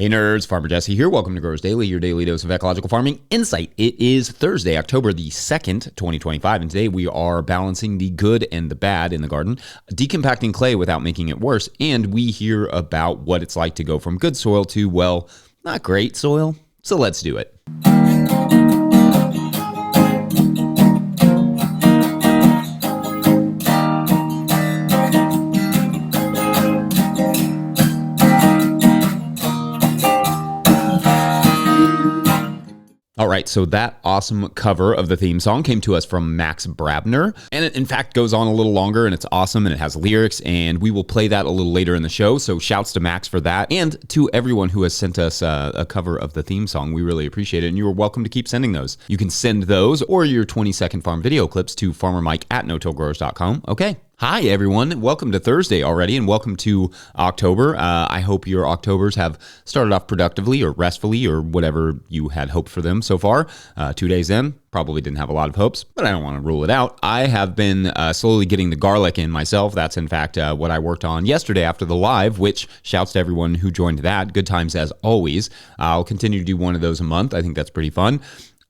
Hey nerds, Farmer Jesse here. Welcome to Growers Daily, your daily dose of ecological farming insight. It is Thursday, October the 2nd, 2025, and today we are balancing the good and the bad in the garden, decompacting clay without making it worse, and we hear about what it's like to go from good soil to, well, not great soil. So let's do it. All right, so that awesome cover of the theme song came to us from Max Brabner, and it in fact goes on a little longer, and it's awesome, and it has lyrics, and we will play that a little later in the show, so shouts to Max for that, and to everyone who has sent us a cover of the theme song. We really appreciate it, and you are welcome to keep sending those. You can send those or your 20-second farm video clips to farmermike@no-tillgrowers.com. Okay. Hi, everyone. Welcome to Thursday already, and welcome to October. I hope your Octobers have started off productively or restfully or whatever you had hoped for them so far. 2 days in, probably didn't have a lot of hopes, but I don't want to rule it out. I have been slowly getting the garlic in myself. That's, in fact, what I worked on yesterday after the live, which shouts to everyone who joined that. Good times as always. I'll continue to do one of those a month. I think that's pretty fun.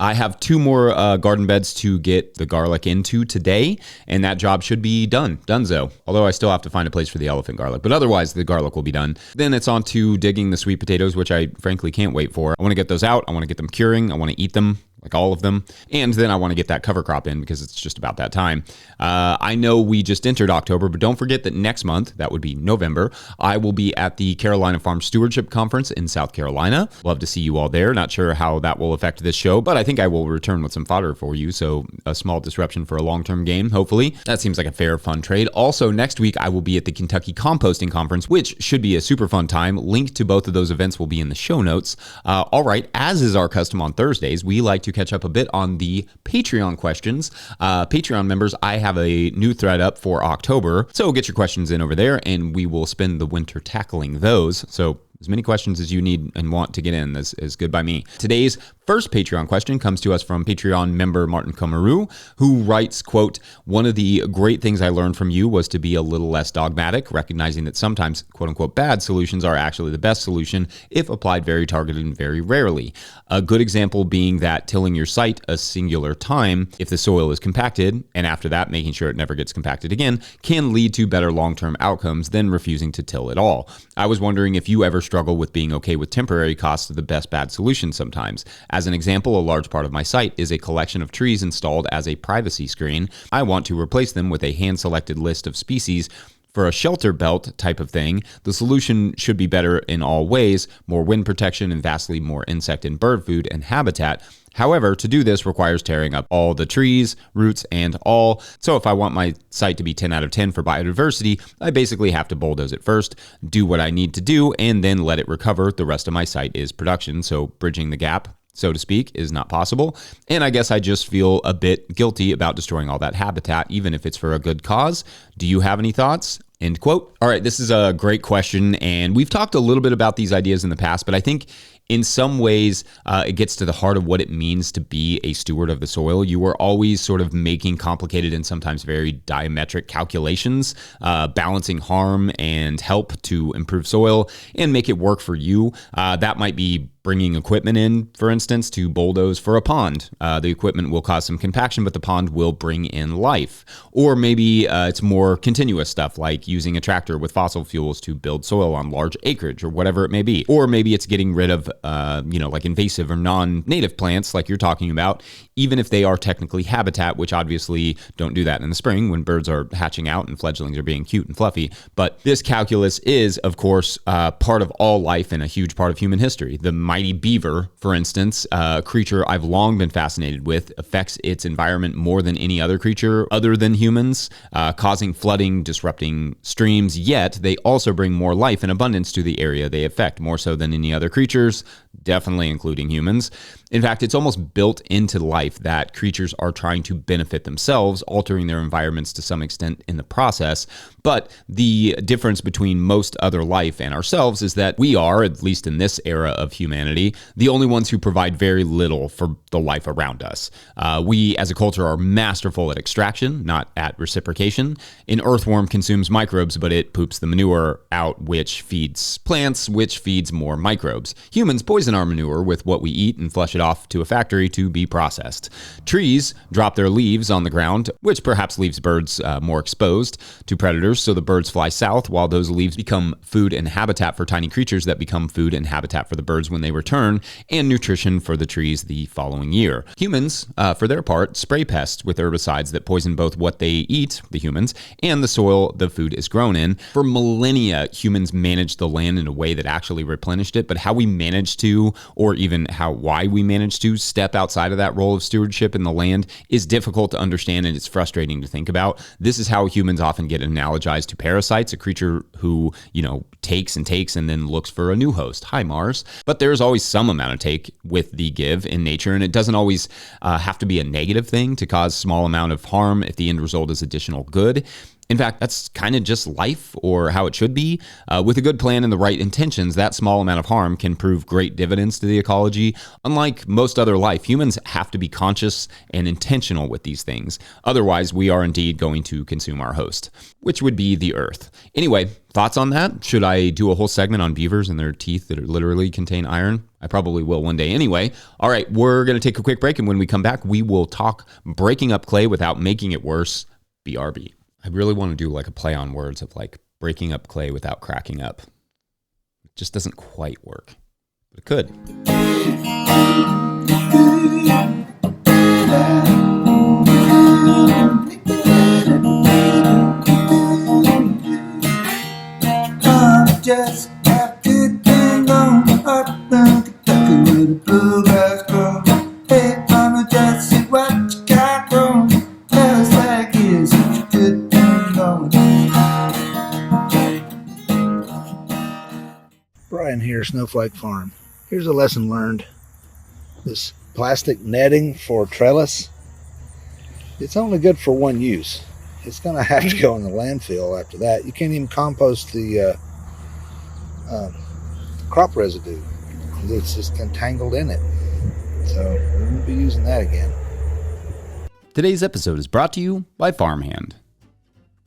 I have 2 more garden beds to get the garlic into today, and that job should be donezo. Although I still have to find a place for the elephant garlic, but otherwise the garlic will be done. Then it's on to digging the sweet potatoes, which I frankly can't wait for. I want to get those out. I want to get them curing. I want to eat them, like all of them. And then I want to get that cover crop in because it's just about that time. I know we just entered October, but don't forget that next month, that would be November, I will be at the Carolina Farm Stewardship Conference in South Carolina. Love to see you all there. Not sure how that will affect this show, but I think I will return with some fodder for you. So a small disruption for a long-term game, hopefully. That seems like a fair, fun trade. Also, next week, I will be at the Kentucky Composting Conference, which should be a super fun time. Link to both of those events will be in the show notes. All right, as is our custom on Thursdays, we like to catch up a bit on the Patreon questions. Patreon members, I have a new thread up for October, so get your questions in over there, and we will spend the winter tackling those. So as many questions as you need and want to get in is good by me. Today's first Patreon question comes to us from Patreon member Martin Komaru, who writes, quote, "One of the great things I learned from you was to be a little less dogmatic, recognizing that sometimes, quote unquote, bad solutions are actually the best solution if applied very targeted and very rarely. A good example being that tilling your site a singular time, if the soil is compacted, and after that making sure it never gets compacted again, can lead to better long-term outcomes than refusing to till at all. I was wondering if you ever struggle with being okay with temporary costs of the best bad solution sometimes. As an example, a large part of my site is a collection of trees installed as a privacy screen. I want to replace them with a hand-selected list of species. For a shelter belt type of thing, the solution should be better in all ways, more wind protection and vastly more insect and bird food and habitat. However, to do this requires tearing up all the trees, roots, and all. So if I want my site to be 10 out of 10 for biodiversity, I basically have to bulldoze it first, do what I need to do, and then let it recover. The rest of my site is production, so bridging the gap, so to speak, is not possible. And I guess I just feel a bit guilty about destroying all that habitat, even if it's for a good cause. Do you have any thoughts?" End quote. All right, this is a great question, and we've talked a little bit about these ideas in the past, but I think in some ways, it gets to the heart of what it means to be a steward of the soil. You are always sort of making complicated and sometimes very diametric calculations, balancing harm and help to improve soil and make it work for you. That might be bringing equipment in, for instance, to bulldoze for a pond. The equipment will cause some compaction, but the pond will bring in life. Or maybe it's more continuous stuff like using a tractor with fossil fuels to build soil on large acreage or whatever it may be. Or maybe it's getting rid of, like invasive or non-native plants like you're talking about, even if they are technically habitat, which obviously don't do that in the spring when birds are hatching out and fledglings are being cute and fluffy. But this calculus is, of course, part of all life and a huge part of human history. The mighty beaver, for instance, a creature I've long been fascinated with, affects its environment more than any other creature other than humans, causing flooding, disrupting streams, yet they also bring more life and abundance to the area they affect, more so than any other creatures, definitely including humans. In fact, it's almost built into life that creatures are trying to benefit themselves, altering their environments to some extent in the process. But the difference between most other life and ourselves is that we are, at least in this era of humanity, the only ones who provide very little for the life around us. We, as a culture, are masterful at extraction, not at reciprocation. An earthworm consumes microbes, but it poops the manure out, which feeds plants, which feeds more microbes. Humans poison our manure with what we eat and flush it off to a factory to be processed. Trees drop their leaves on the ground, which perhaps leaves birds more exposed to predators, so the birds fly south while those leaves become food and habitat for tiny creatures that become food and habitat for the birds when they return, and nutrition for the trees the following year. Humans, for their part, spray pests with herbicides that poison both what they eat, the humans, and the soil the food is grown in. For millennia, humans managed the land in a way that actually replenished it, but how we managed to, or even why we managed to step outside of that role of stewardship in the land is difficult to understand, and it's frustrating to think about. This is how humans often get analogized to parasites, a creature who, takes and then looks for a new host. Hi, Mars. But there's always some amount of take with the give in nature, and it doesn't always have to be a negative thing to cause small amount of harm if the end result is additional good. In fact, that's kind of just life, or how it should be. With a good plan and the right intentions, that small amount of harm can prove great dividends to the ecology. Unlike most other life, humans have to be conscious and intentional with these things. Otherwise, we are indeed going to consume our host, which would be the Earth. Anyway, thoughts on that? Should I do a whole segment on beavers and their teeth that literally contain iron? I probably will one day anyway. All right, we're going to take a quick break, and when we come back, we will talk breaking up clay without making it worse. BRB. I really want to do like a play on words of like breaking up clay without cracking up. It just doesn't quite work, but it could. Just got good thing on my heart, Kentucky with a bluegrass girl. Hey, mama, just see what you got going. Just like it's such a good thing going. Brian here, Snowflake Farm. Here's a lesson learned. This plastic netting for trellis, it's only good for one use. It's going to have to go in the landfill after that. You can't even compost the crop residue. It's just entangled in it. So we won't be using that again. Today's episode is brought to you by Farmhand.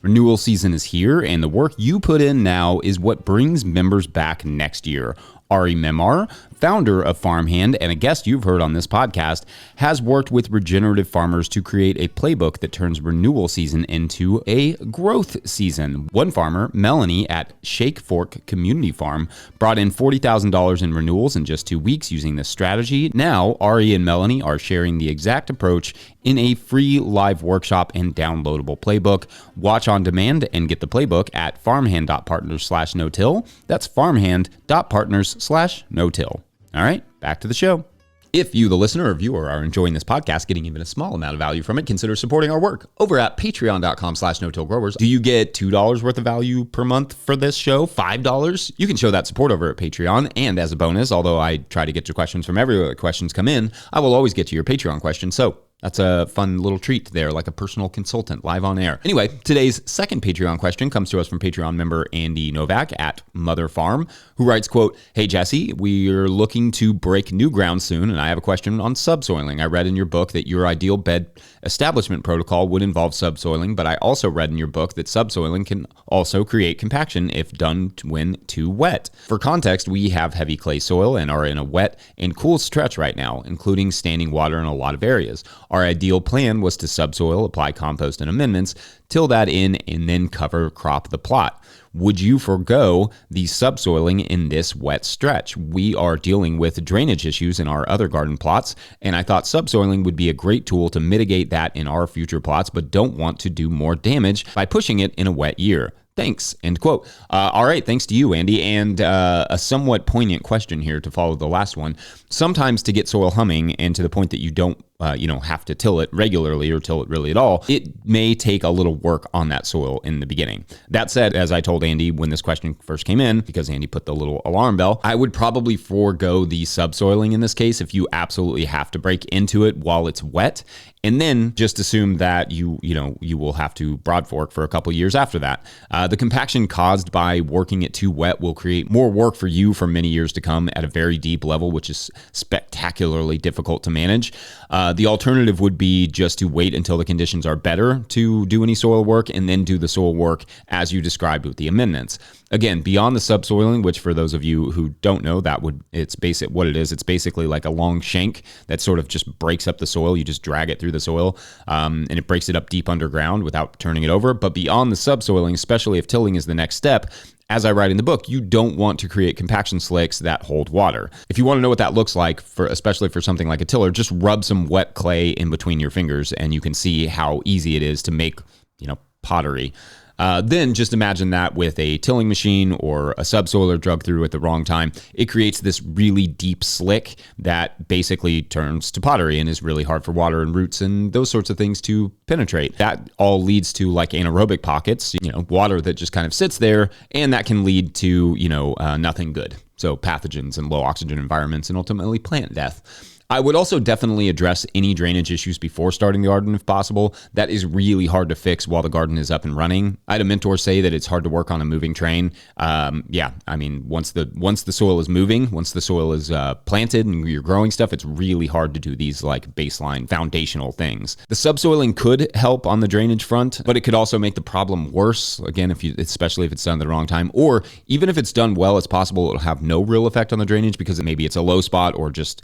Renewal season is here, and the work you put in now is what brings members back next year. Ari Memar, founder of Farmhand and a guest you've heard on this podcast, has worked with regenerative farmers to create a playbook that turns renewal season into a growth season. One farmer, Melanie at Shake Fork Community Farm, brought in $40,000 in renewals in just 2 weeks using this strategy. Now, Ari and Melanie are sharing the exact approach in a free live workshop and downloadable playbook. Watch on demand and get the playbook at farmhand.partners/no-till. That's farmhand.partners/no-till. All right, back to the show. If you, the listener or viewer, are enjoying this podcast, getting even a small amount of value from it, consider supporting our work over at patreon.com/no-till-growers. Do you get $2 worth of value per month for this show? $5? You can show that support over at Patreon. And as a bonus, although I try to get to questions from everywhere the questions come in, I will always get to your Patreon questions. So that's a fun little treat there, like a personal consultant live on air. Anyway, today's second Patreon question comes to us from Patreon member Andy Novak at Mother Farm, who writes, quote, "Hey, Jesse, we're looking to break new ground soon, and I have a question on subsoiling. I read in your book that your ideal bed establishment protocol would involve subsoiling, but I also read in your book that subsoiling can also create compaction if done when too wet. For context, we have heavy clay soil and are in a wet and cool stretch right now, including standing water in a lot of areas. Our ideal plan was to subsoil, apply compost and amendments, till that in, and then cover crop the plot. Would you forego the subsoiling in this wet stretch? We are dealing with drainage issues in our other garden plots, and I thought subsoiling would be a great tool to mitigate that in our future plots, but don't want to do more damage by pushing it in a wet year. Thanks," end quote. All right, thanks to you, Andy. And a somewhat poignant question here to follow the last one. Sometimes to get soil humming and to the point that you don't have to till it regularly or till it really at all, it may take a little work on that soil in the beginning. That said, as I told Andy when this question first came in, because Andy put the little alarm bell, I would probably forego the subsoiling in this case if you absolutely have to break into it while it's wet. And then just assume that you will have to broad fork for a couple years after that. The compaction caused by working it too wet will create more work for you for many years to come at a very deep level, which is spectacularly difficult to manage. The alternative would be just to wait until the conditions are better to do any soil work and then do the soil work as you described with the amendments. Again, beyond the subsoiling, which for those of you who don't know, it's basically like a long shank that sort of just breaks up the soil. You just drag it through the soil and it breaks it up deep underground without turning it over. But beyond the subsoiling, especially if tilling is the next step, as I write in the book, you don't want to create compaction slicks that hold water. If you want to know what that looks like, especially for something like a tiller, just rub some wet clay in between your fingers and you can see how easy it is to make, pottery. Then just imagine that with a tilling machine or a subsoiler drug through at the wrong time, it creates this really deep slick that basically turns to pottery and is really hard for water and roots and those sorts of things to penetrate. That all leads to like anaerobic pockets, water that just kind of sits there, and that can lead to, nothing good. So pathogens and low oxygen environments and ultimately plant death. I would also definitely address any drainage issues before starting the garden if possible. That is really hard to fix while the garden is up and running. I had a mentor say that it's hard to work on a moving train. Once the soil is moving, once the soil is planted and you're growing stuff, it's really hard to do these like baseline foundational things. The subsoiling could help on the drainage front, but it could also make the problem worse. Again, especially if it's done at the wrong time, or even if it's done well, it's possible it'll have no real effect on the drainage because maybe it's a low spot or just,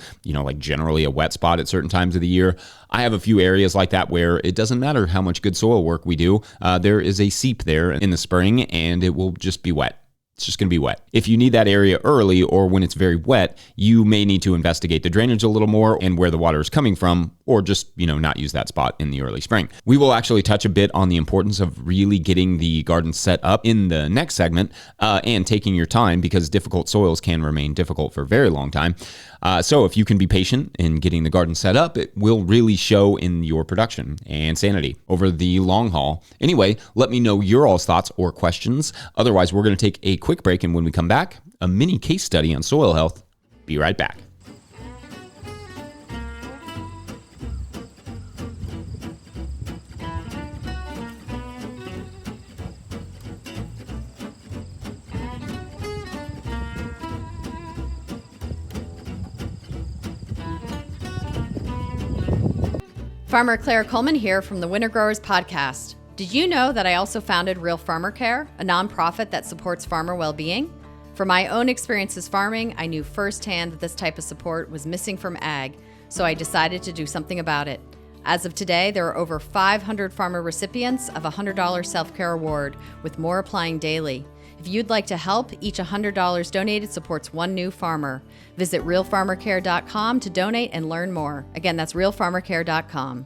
generally a wet spot at certain times of the year. I have a few areas like that where it doesn't matter how much good soil work we do. There is a seep there in the spring and it will just be wet. It's just going to be wet. If you need that area early or when it's very wet, you may need to investigate the drainage a little more and where the water is coming from, or just, not use that spot in the early spring. We will actually touch a bit on the importance of really getting the garden set up in the next segment and taking your time because difficult soils can remain difficult for a very long time. So if you can be patient in getting the garden set up, it will really show in your production and sanity over the long haul. Anyway, let me know your all's thoughts or questions. Otherwise, we're going to take a quick break, and when we come back, a mini case study on soil health. Be right back. Farmer Claire Coleman here from the Winter Growers Podcast. Did you know that I also founded Real Farmer Care, a nonprofit that supports farmer well-being? From my own experiences farming, I knew firsthand that this type of support was missing from ag, so I decided to do something about it. As of today, there are over 500 farmer recipients of a $100 self-care award, with more applying daily. If you'd like to help, each $100 donated supports one new farmer. Visit realfarmercare.com to donate and learn more. Again, that's realfarmercare.com.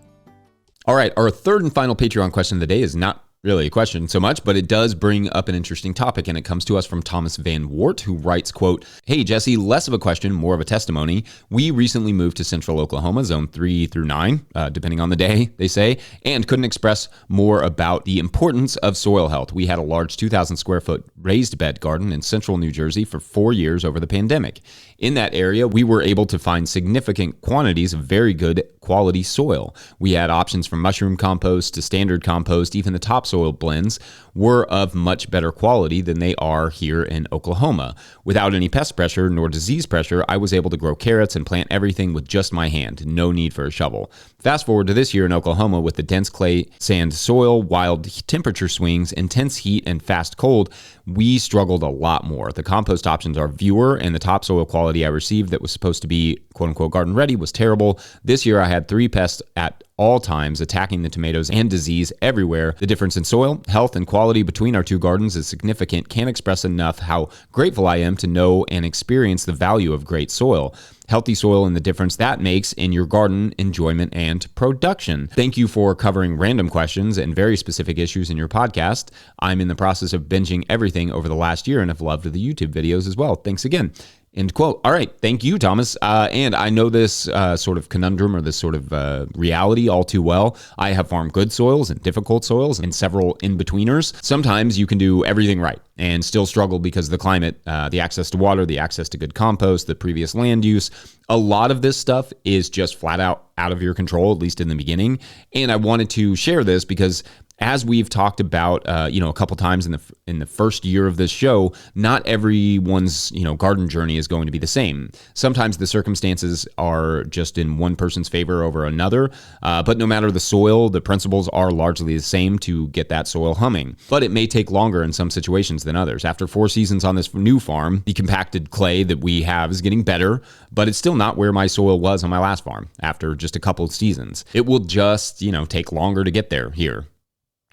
All right, our third and final Patreon question of the day is not really a question so much, but it does bring up an interesting topic, and it comes to us from Thomas Van Wart, who writes, quote, "Hey, Jesse, less of a question, more of a testimony. We recently moved to central Oklahoma, zone 3 through 9, depending on the day, they say, and couldn't express more about the importance of soil health. We had a large 2,000 square foot raised bed garden in central New Jersey for 4 years over the pandemic. In that area, we were able to find significant quantities of very good quality soil. We had options from mushroom compost to standard compost. Even the topsoil blends were of much better quality than they are here in Oklahoma. Without any pest pressure nor disease pressure, I was able to grow carrots and plant everything with just my hand. No need for a shovel. Fast forward to this year in Oklahoma with the dense clay sand soil, wild temperature swings, intense heat, and fast cold, we struggled a lot more. The compost options are fewer, and the topsoil quality I received that was supposed to be quote-unquote garden ready was terrible. This year I had 3 pests at all times attacking the tomatoes and disease everywhere. The difference in soil, health, and quality between our 2 gardens is significant. Can't express enough how grateful I am to know and experience the value of great soil. Healthy soil and the difference that makes in your garden enjoyment and production. Thank you for covering random questions and very specific issues in your podcast. I'm in the process of binging everything over the last year and have loved the YouTube videos as well. Thanks again." End quote. All right. Thank you, Thomas. And I know this sort of conundrum or this sort of reality all too well. I have farmed good soils and difficult soils and several in-betweeners. Sometimes you can do everything right and still struggle because of the climate, the access to water, the access to good compost, the previous land use. A lot of this stuff is just flat out of your control, at least in the beginning. And I wanted to share this because as we've talked about, a couple times in the first year of this show, not everyone's, garden journey is going to be the same. Sometimes the circumstances are just in one person's favor over another, but no matter the soil, the principles are largely the same to get that soil humming. But it may take longer in some situations than others. After 4 seasons on this new farm, the compacted clay that we have is getting better, but it's still not where my soil was on my last farm after just a couple of seasons. It will just, take longer to get there here.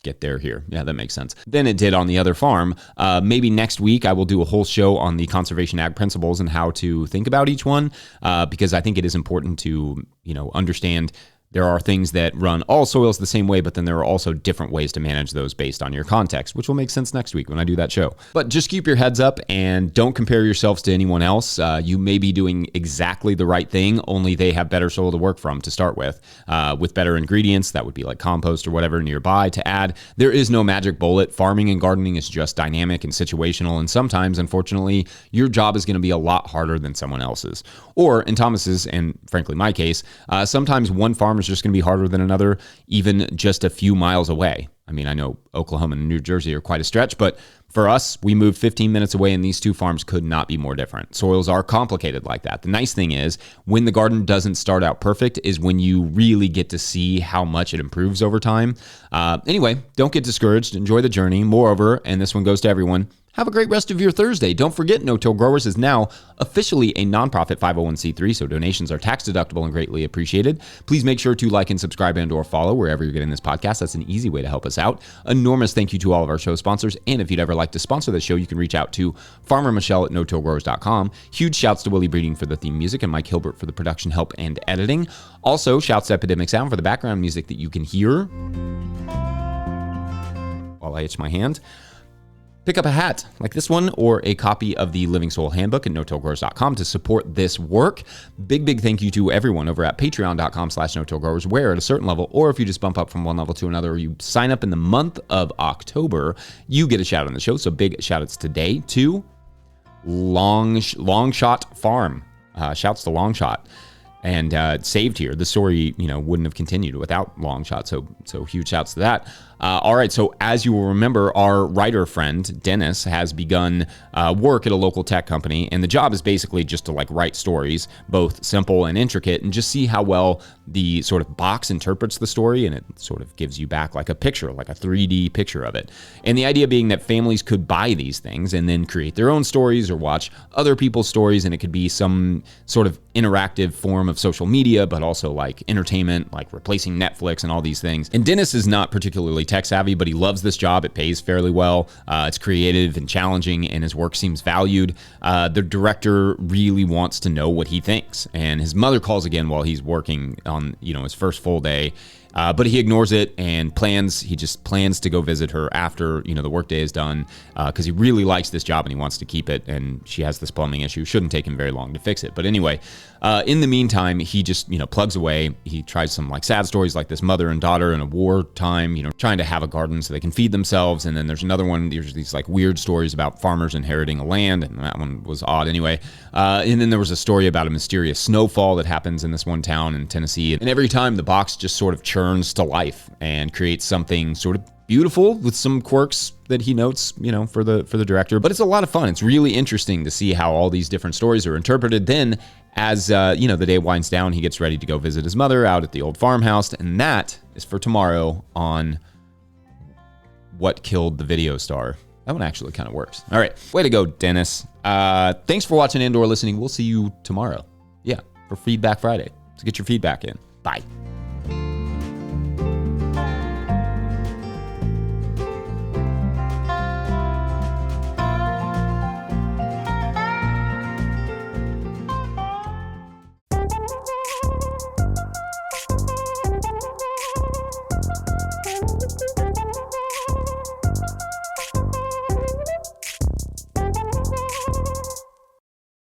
Yeah, that makes sense. Than it did on the other farm. Maybe next week I will do a whole show on the conservation ag principles and how to think about each one, because I think it is important to, understand there are things that run all soils the same way, but then there are also different ways to manage those based on your context, which will make sense next week when I do that show. But just keep your heads up and don't compare yourselves to anyone else. You may be doing exactly the right thing, only they have better soil to work from to start with better ingredients. That would be like compost or whatever nearby to add. There is no magic bullet. Farming and gardening is just dynamic and situational. And sometimes, unfortunately, your job is going to be a lot harder than someone else's. Or in Thomas's, and frankly my case, sometimes one farm is just going to be harder than another, even just a few miles away. I mean, I know Oklahoma and New Jersey are quite a stretch, but for us, we moved 15 minutes away and these 2 farms could not be more different. Soils are complicated like that. The nice thing is when the garden doesn't start out perfect is when you really get to see how much it improves over time. Anyway, don't get discouraged. Enjoy the journey. Moreover, and this one goes to everyone, have a great rest of your Thursday. Don't forget, No-Till Growers is now officially a nonprofit 501c3, so donations are tax deductible and greatly appreciated. Please make sure to like and subscribe and or follow wherever you're getting this podcast. That's an easy way to help us out. Enormous thank you to all of our show sponsors. And if you'd ever like to sponsor the show, you can reach out to Farmer Michelle at no-tillgrowers.com. Huge shouts to Willie Breeding for the theme music and Mike Hilbert for the production help and editing. Also, shouts to Epidemic Sound for the background music that you can hear while I itch my hand. Pick up a hat like this one or a copy of the Living Soil Handbook at no-tillgrowers.com to support this work. Big thank you to everyone over at patreon.com/no-tillgrowers, where at a certain level, or if you just bump up from one level to another, or you sign up in the month of October, you get a shout out on the show. So big shout outs today to Long Shot Farm. Shouts to Long Shot. And saved here. The story, wouldn't have continued without Long Shot. So huge shouts to that. All right. So as you will remember, our writer friend, Dennis, has begun work at a local tech company. And the job is basically just to write stories, both simple and intricate, and just see how well the sort of box interprets the story. And it sort of gives you back a picture, like a 3D picture of it. And the idea being that families could buy these things and then create their own stories or watch other people's stories. And it could be some sort of interactive form of social media, but also entertainment, replacing Netflix and all these things. And Dennis is not particularly tech savvy, but he loves this job. It pays fairly well. It's creative and challenging, and his work seems valued. The director really wants to know what he thinks, and his mother calls again while he's working on his first full day. But he ignores it and he just plans to go visit her after, the workday is done, because he really likes this job and he wants to keep it. And she has this plumbing issue. Shouldn't take him very long to fix it. But anyway, in the meantime, he just, plugs away. He tries some sad stories like this mother and daughter in a wartime, trying to have a garden so they can feed themselves. And then there's another one. There's these weird stories about farmers inheriting a land. And that one was odd anyway. And then there was a story about a mysterious snowfall that happens in this one town in Tennessee. And every time the box just sort of turns to life and creates something sort of beautiful with some quirks that he notes, for the director. But it's a lot of fun. It's really interesting to see how all these different stories are interpreted. Then as, the day winds down, he gets ready to go visit his mother out at the old farmhouse. And that is for tomorrow on What Killed the Video Star. That one actually kind of works. All right. Way to go, Dennis. Thanks for watching and or listening. We'll see you tomorrow. Yeah, for Feedback Friday. So get your feedback in. Bye.